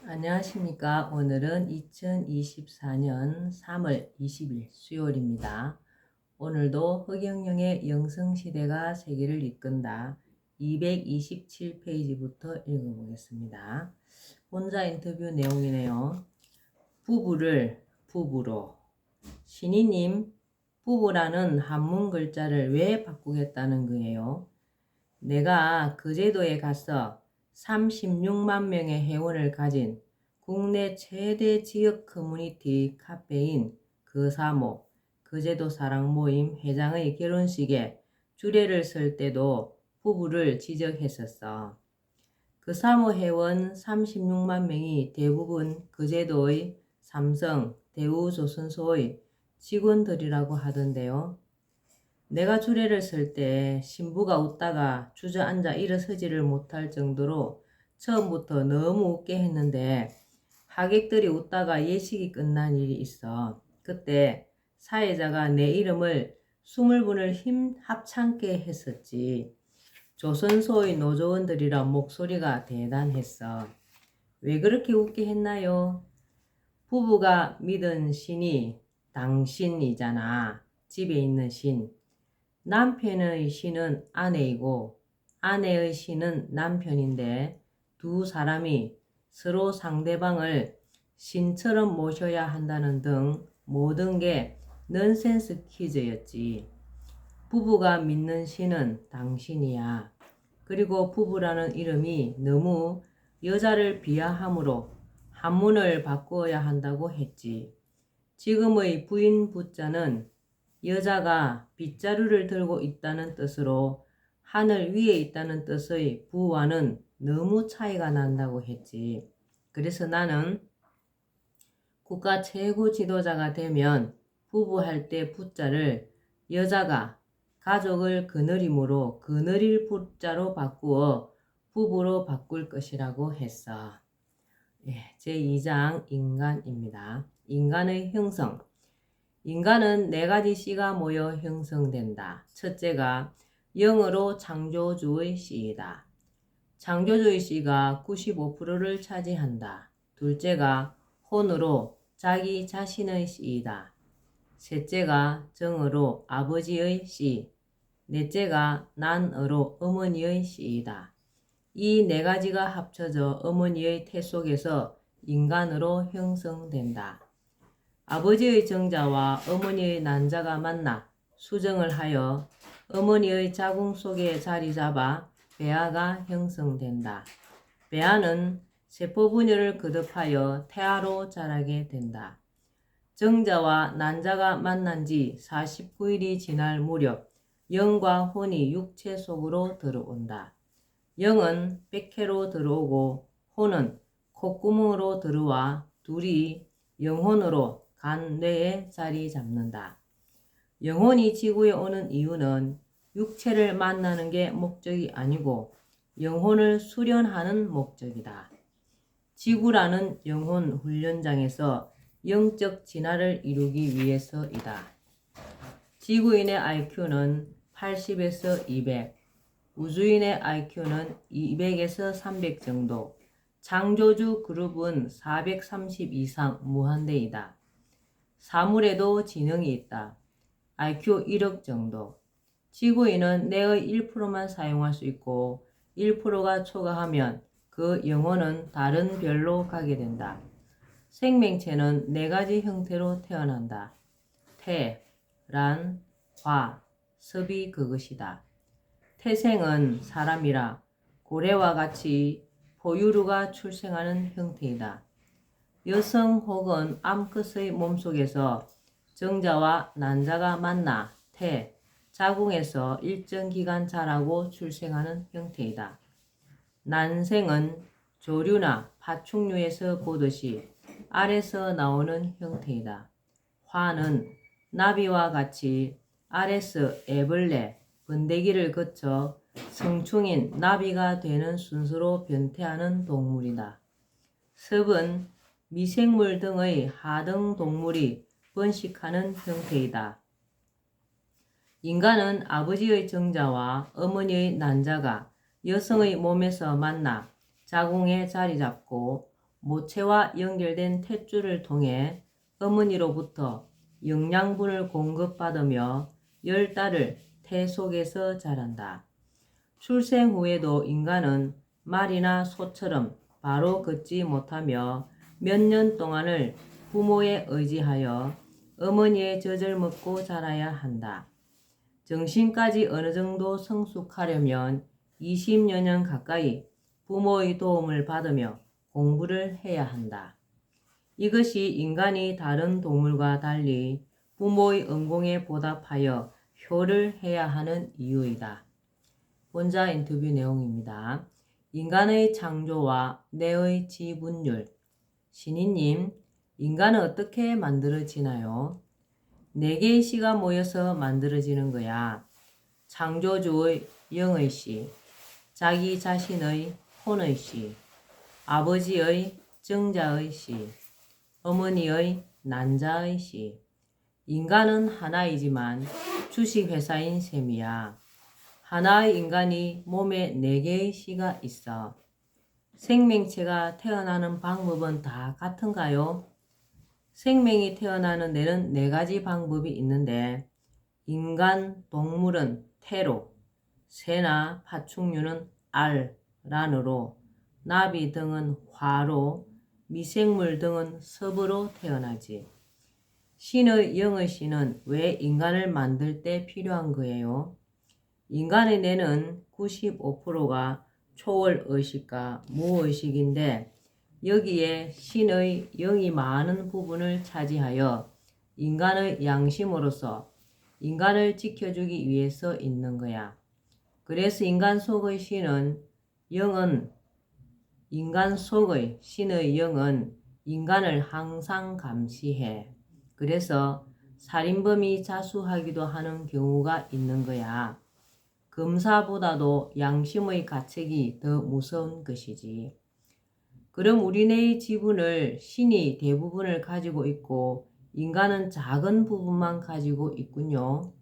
안녕하십니까. 오늘은 2024년 3월 20일 수요일입니다. 오늘도 허경영의 영성시대가 세계를 이끈다 227페이지부터 읽어보겠습니다. 혼자 인터뷰 내용이네요. 부부를 부부로. 신이님, 부부라는 한문 글자를 왜 바꾸겠다는 거예요? 내가 그 제도에 가서 36만 명의 회원을 가진 국내 최대 지역 커뮤니티 카페인 그사모 그제도 사랑 모임 회장의 결혼식에 주례를 설 때도 부부를 지적했었어. 그사모 회원 36만 명이 대부분 그제도의 삼성, 대우조선소의 직원들이라고 하던데요. 내가 주례를 설 때 신부가 웃다가 주저앉아 일어서지를 못할 정도로 처음부터 너무 웃게 했는데 하객들이 웃다가 예식이 끝난 일이 있어. 그때 사회자가 내 이름을 20분을 힘 합창게 했었지. 조선소의 노조원들이라 목소리가 대단했어. 왜 그렇게 웃게 했나요? 부부가 믿은 신이 당신이잖아. 집에 있는 신. 남편의 신은 아내이고 아내의 신은 남편인데 두 사람이 서로 상대방을 신처럼 모셔야 한다는 등 모든 게 넌센스 퀴즈였지. 부부가 믿는 신은 당신이야. 그리고 부부라는 이름이 너무 여자를 비하하므로 한문을 바꾸어야 한다고 했지. 지금의 부인 부자는 여자가 빗자루를 들고 있다는 뜻으로 하늘 위에 있다는 뜻의 부와는 너무 차이가 난다고 했지. 그래서 나는 국가 최고 지도자가 되면 부부할 때 부자를 여자가 가족을 거느림으로 거느릴 부자로 바꾸어 부부로 바꿀 것이라고 했어. 제2장 인간입니다. 인간의 형성. 인간은 4가지 씨가 모여 형성된다. 첫째가 영으로 창조주의 씨이다. 창조주의 씨가 95%를 차지한다. 둘째가 혼으로 자기 자신의 씨이다. 셋째가 정으로 아버지의 씨. 넷째가 난으로 어머니의 씨이다. 이 4가지가 합쳐져 어머니의 태 속에서 인간으로 형성된다. 아버지의 정자와 어머니의 난자가 만나 수정을 하여 어머니의 자궁 속에 자리 잡아 배아가 형성된다. 배아는 세포 분열을 거듭하여 태아로 자라게 된다. 정자와 난자가 만난 지 49일이 지날 무렵 영과 혼이 육체 속으로 들어온다. 영은 백회로 들어오고 혼은 콧구멍으로 들어와 둘이 영혼으로 간 뇌에 자리 잡는다. 영혼이 지구에 오는 이유는 육체를 만나는 게 목적이 아니고 영혼을 수련하는 목적이다. 지구라는 영혼 훈련장에서 영적 진화를 이루기 위해서이다. 지구인의 IQ는 80에서 200, 우주인의 IQ는 200에서 300 정도, 창조주 그룹은 430 이상 무한대이다. 사물에도 지능이 있다. IQ 1억 정도. 지구인은 뇌의 1%만 사용할 수 있고 1%가 초과하면 그 영혼은 다른 별로 가게 된다. 생명체는 4가지 형태로 태어난다. 태, 란, 화, 섭이 그것이다. 태생은 사람이라 고래와 같이 포유류가 출생하는 형태이다. 여성 혹은 암컷의 몸속에서 정자와 난자가 만나 태, 자궁에서 일정 기간 자라고 출생하는 형태이다. 난생은 조류나 파충류에서 보듯이 알에서 나오는 형태이다. 화는 나비와 같이 알에서 애벌레, 번데기를 거쳐 성충인 나비가 되는 순서로 변태하는 동물이다. 섭은 미생물 등의 하등 동물이 번식하는 형태이다. 인간은 아버지의 정자와 어머니의 난자가 여성의 몸에서 만나 자궁에 자리 잡고 모체와 연결된 탯줄을 통해 어머니로부터 영양분을 공급받으며 10달을 태 속에서 자란다. 출생 후에도 인간은 말이나 소처럼 바로 걷지 못하며 몇 년 동안을 부모에 의지하여 어머니의 젖을 먹고 자라야 한다. 정신까지 어느 정도 성숙하려면 20여 년 가까이 부모의 도움을 받으며 공부를 해야 한다. 이것이 인간이 다른 동물과 달리 부모의 은공에 보답하여 효를 해야 하는 이유이다. 본자 인터뷰 내용입니다. 인간의 창조와 뇌의 지분율. 신이님, 인간은 어떻게 만들어지나요? 4개의 씨가 모여서 만들어지는 거야. 창조주의 영의 씨, 자기 자신의 혼의 씨, 아버지의 정자의 씨, 어머니의 난자의 씨. 인간은 하나이지만 주식회사인 셈이야. 하나의 인간이 몸에 4개의 씨가 있어. 생명체가 태어나는 방법은 다 같은가요? 생명이 태어나는 데는 4가지 방법이 있는데 인간, 동물은 태로, 새나 파충류는 알, 란으로, 나비 등은 화로, 미생물 등은 섭으로 태어나지. 신의 영의 씨는 왜 인간을 만들 때 필요한 거예요? 인간의 뇌는 95%가 초월의식과 무의식인데 여기에 신의 영이 많은 부분을 차지하여 인간의 양심으로서 인간을 지켜주기 위해서 있는 거야. 그래서 인간 속의 신의 영은 인간을 항상 감시해. 그래서 살인범이 자수하기도 하는 경우가 있는 거야. 검사보다도 양심의 가책이 더 무서운 것이지. 그럼 우리네의 지분을 신이 대부분을 가지고 있고 인간은 작은 부분만 가지고 있군요.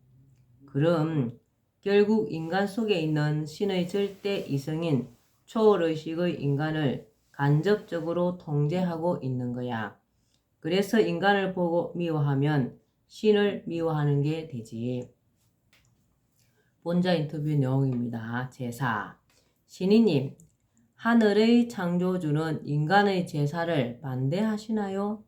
그럼 결국 인간 속에 있는 신의 절대 이성인 초월의식의 인간을 간접적으로 통제하고 있는 거야. 그래서 인간을 보고 미워하면 신을 미워하는 게 되지. 본자 인터뷰 내용입니다. 제사. 신이님, 하늘의 창조주는 인간의 제사를 반대하시나요?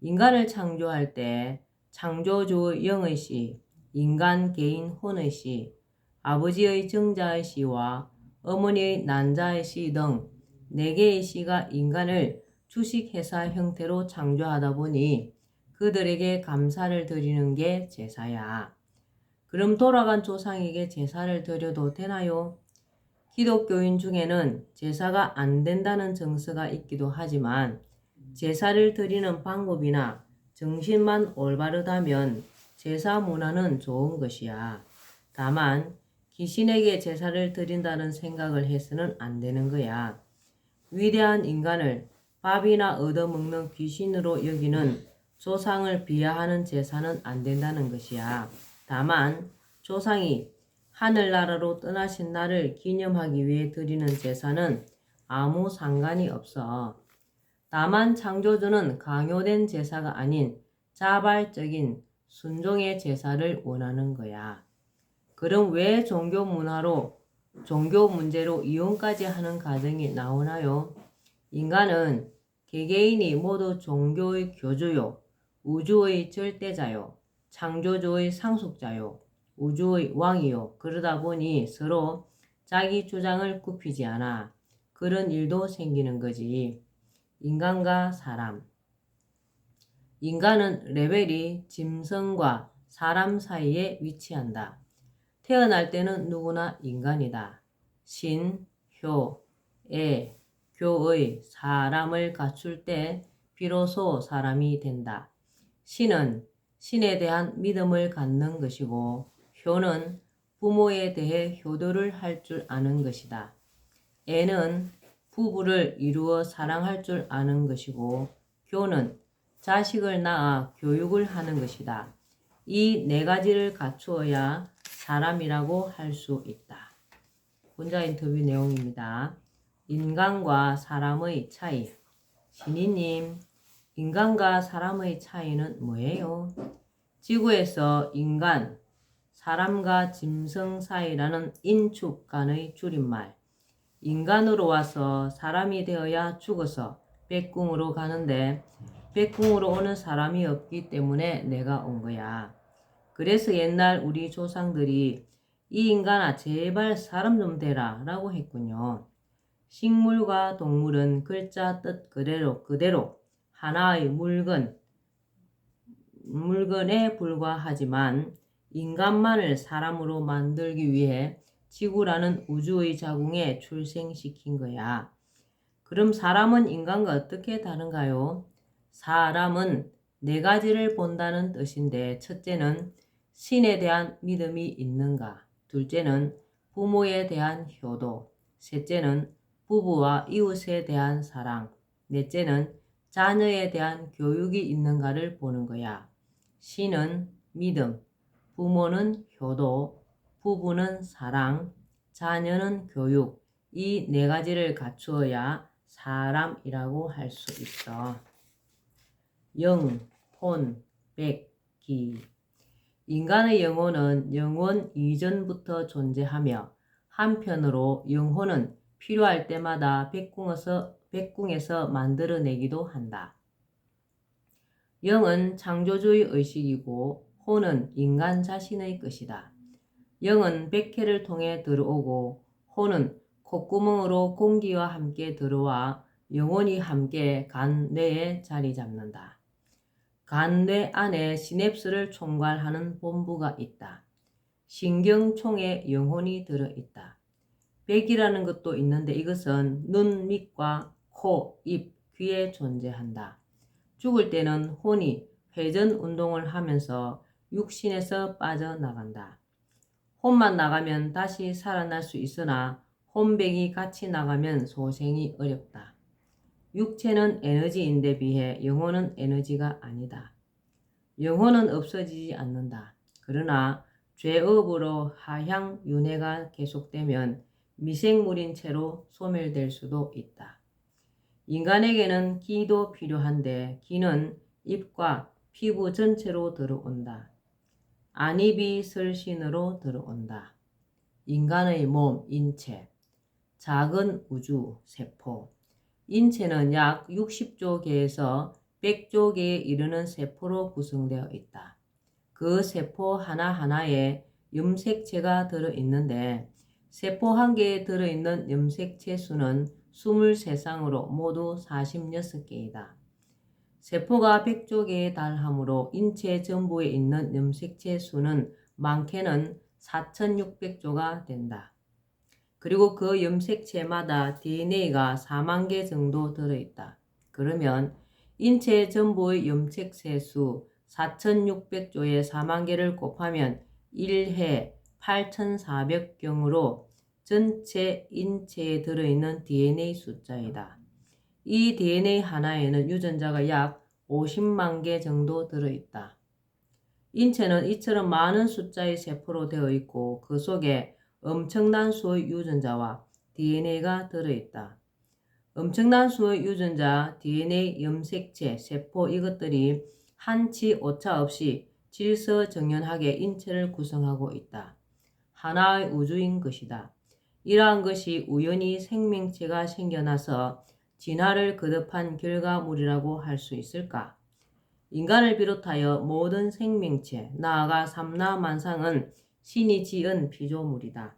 인간을 창조할 때 창조주의 영의 씨, 인간 개인 혼의 씨, 아버지의 정자의 씨와 어머니의 난자의 씨 등 4개의 씨가 인간을 주식회사 형태로 창조하다 보니 그들에게 감사를 드리는 게 제사야. 그럼 돌아간 조상에게 제사를 드려도 되나요? 기독교인 중에는 제사가 안 된다는 정서가 있기도 하지만 제사를 드리는 방법이나 정신만 올바르다면 제사 문화는 좋은 것이야. 다만 귀신에게 제사를 드린다는 생각을 해서는 안 되는 거야. 위대한 인간을 밥이나 얻어먹는 귀신으로 여기는 조상을 비하하는 제사는 안 된다는 것이야. 다만 조상이 하늘나라로 떠나신 날을 기념하기 위해 드리는 제사는 아무 상관이 없어. 다만 창조주는 강요된 제사가 아닌 자발적인 순종의 제사를 원하는 거야. 그럼 왜 종교 문제로 이혼까지 하는 가정이 나오나요? 인간은 개개인이 모두 종교의 교주요, 우주의 절대자요, 창조주의 상속자요, 우주의 왕이요. 그러다 보니 서로 자기 주장을 굽히지 않아. 그런 일도 생기는 거지. 인간과 사람. 인간은 레벨이 짐승과 사람 사이에 위치한다. 태어날 때는 누구나 인간이다. 신, 효, 애, 교의, 사람을 갖출 때 비로소 사람이 된다. 신은 신에 대한 믿음을 갖는 것이고 효는 부모에 대해 효도를 할 줄 아는 것이다. 애는 부부를 이루어 사랑할 줄 아는 것이고 교는 자식을 낳아 교육을 하는 것이다. 이 4가지를 갖추어야 사람이라고 할 수 있다. 본자 인터뷰 내용입니다. 인간과 사람의 차이. 신이님, 인간과 사람의 차이는 뭐예요? 지구에서 인간, 사람과 짐승 사이라는 인축 간의 줄임말. 인간으로 와서 사람이 되어야 죽어서 백궁으로 가는데 백궁으로 오는 사람이 없기 때문에 내가 온 거야. 그래서 옛날 우리 조상들이 이 인간아 제발 사람 좀 되라 라고 했군요. 식물과 동물은 글자 뜻 그대로 하나의 물건에 불과하지만 인간만을 사람으로 만들기 위해 지구라는 우주의 자궁에 출생시킨 거야. 그럼 사람은 인간과 어떻게 다른가요? 사람은 네 가지를 본다는 뜻인데, 첫째는 신에 대한 믿음이 있는가, 둘째는 부모에 대한 효도, 셋째는 부부와 이웃에 대한 사랑, 넷째는 자녀에 대한 교육이 있는가를 보는 거야. 신은 믿음, 부모는 효도, 부부는 사랑, 자녀는 교육, 이 네 가지를 갖추어야 사람이라고 할 수 있어. 영, 혼, 백, 기. 인간의 영혼은 영원 이전부터 존재하며 한편으로 영혼은 필요할 때마다 백궁에서 만들어내기도 한다. 영은 창조주의 의식이고 혼은 인간 자신의 것이다. 영은 백회를 통해 들어오고 혼은 콧구멍으로 공기와 함께 들어와 영혼이 함께 간, 뇌에 자리 잡는다. 간, 뇌 안에 시냅스를 총괄하는 본부가 있다. 신경총에 영혼이 들어있다. 백이라는 것도 있는데 이것은 눈, 밑과 코, 입, 귀에 존재한다. 죽을 때는 혼이 회전 운동을 하면서 육신에서 빠져나간다. 혼만 나가면 다시 살아날 수 있으나 혼백이 같이 나가면 소생이 어렵다. 육체는 에너지인데 비해 영혼은 에너지가 아니다. 영혼은 없어지지 않는다. 그러나 죄업으로 하향 윤회가 계속되면 미생물인 채로 소멸될 수도 있다. 인간에게는 기도 필요한데 기는 입과 피부 전체로 들어온다. 안입이 설신으로 들어온다. 인간의 몸, 인체, 작은 우주, 세포. 인체는 약 60조 개에서 100조 개에 이르는 세포로 구성되어 있다. 그 세포 하나하나에 염색체가 들어있는데 세포 한 개에 들어있는 염색체 수는 23쌍으로 모두 46개이다. 세포가 100조 개에 달하므로 인체 전부에 있는 염색체 수는 많게는 4600조가 된다. 그리고 그 염색체마다 DNA가 4만 개 정도 들어있다. 그러면 인체 전부의 염색체 수 4600조에 4만 개를 곱하면 1해 8400경으로 전체 인체에 들어있는 DNA 숫자이다. 이 DNA 하나에는 유전자가 약 50만 개 정도 들어있다. 인체는 이처럼 많은 숫자의 세포로 되어 있고 그 속에 엄청난 수의 유전자와 DNA가 들어있다. 엄청난 수의 유전자, DNA, 염색체, 세포 이것들이 한치 오차 없이 질서정연하게 인체를 구성하고 있다. 하나의 우주인 것이다. 이러한 것이 우연히 생명체가 생겨나서 진화를 거듭한 결과물이라고 할 수 있을까? 인간을 비롯하여 모든 생명체, 나아가 삼라만상은 신이 지은 피조물이다.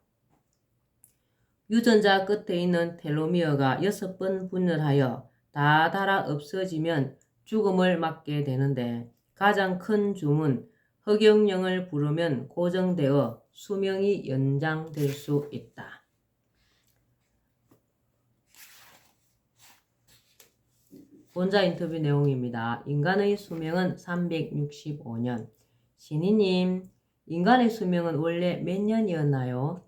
유전자 끝에 있는 텔로미어가 6번 분열하여 다 닳아 없어지면 죽음을 맞게 되는데 가장 큰 줌은 흑영령을 부르면 고정되어 수명이 연장될 수 있다. 본자 인터뷰 내용입니다. 인간의 수명은 365년. 신이님, 인간의 수명은 원래 몇 년이었나요?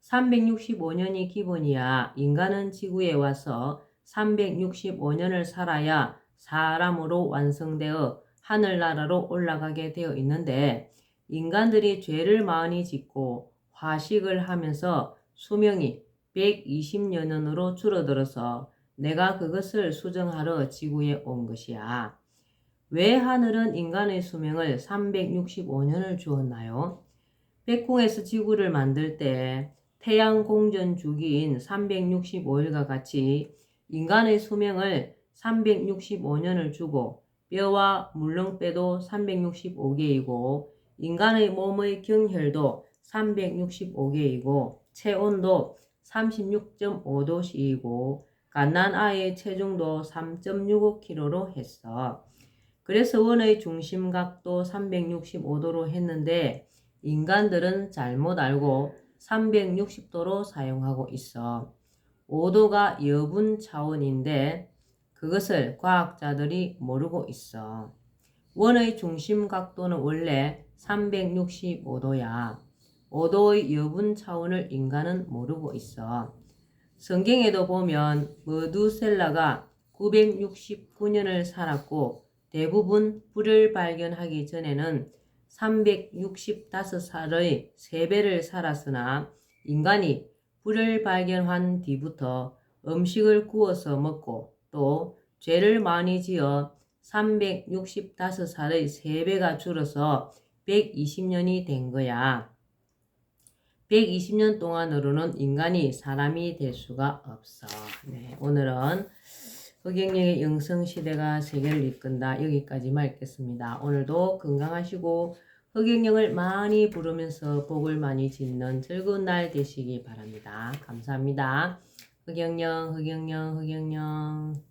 365년이 기본이야. 인간은 지구에 와서 365년을 살아야 사람으로 완성되어 하늘나라로 올라가게 되어 있는데 인간들이 죄를 많이 짓고 화식을 하면서 수명이 120년으로 줄어들어서 내가 그것을 수정하러 지구에 온 것이야. 왜 하늘은 인간의 수명을 365년을 주었나요? 백궁에서 지구를 만들 때 태양 공전 주기인 365일과 같이 인간의 수명을 365년을 주고 뼈와 물렁뼈도 365개이고 인간의 몸의 경혈도 365개이고 체온도 36.5도씨이고 갓난아이의 체중도 3.65kg로 했어. 그래서 원의 중심각도 365도로 했는데 인간들은 잘못 알고 360도로 사용하고 있어. 5도가 여분 차원인데 그것을 과학자들이 모르고 있어. 원의 중심 각도는 원래 365도야. 5도의 여분 차원을 인간은 모르고 있어. 성경에도 보면 머두셀라가 969년을 살았고 대부분 불을 발견하기 전에는 365살의 3배를 살았으나 인간이 불을 발견한 뒤부터 음식을 구워서 먹고 또 죄를 많이 지어 365살의 3배가 줄어서 120년이 된 거야. 120년 동안으로는 인간이 사람이 될 수가 없어. 네, 오늘은 허경영의 영성시대가 세계를 이끈다. 여기까지만 읽겠습니다. 오늘도 건강하시고 허경영을 많이 부르면서 복을 많이 짓는 즐거운 날 되시기 바랍니다. 감사합니다. 허경영, 허경영, 허경영.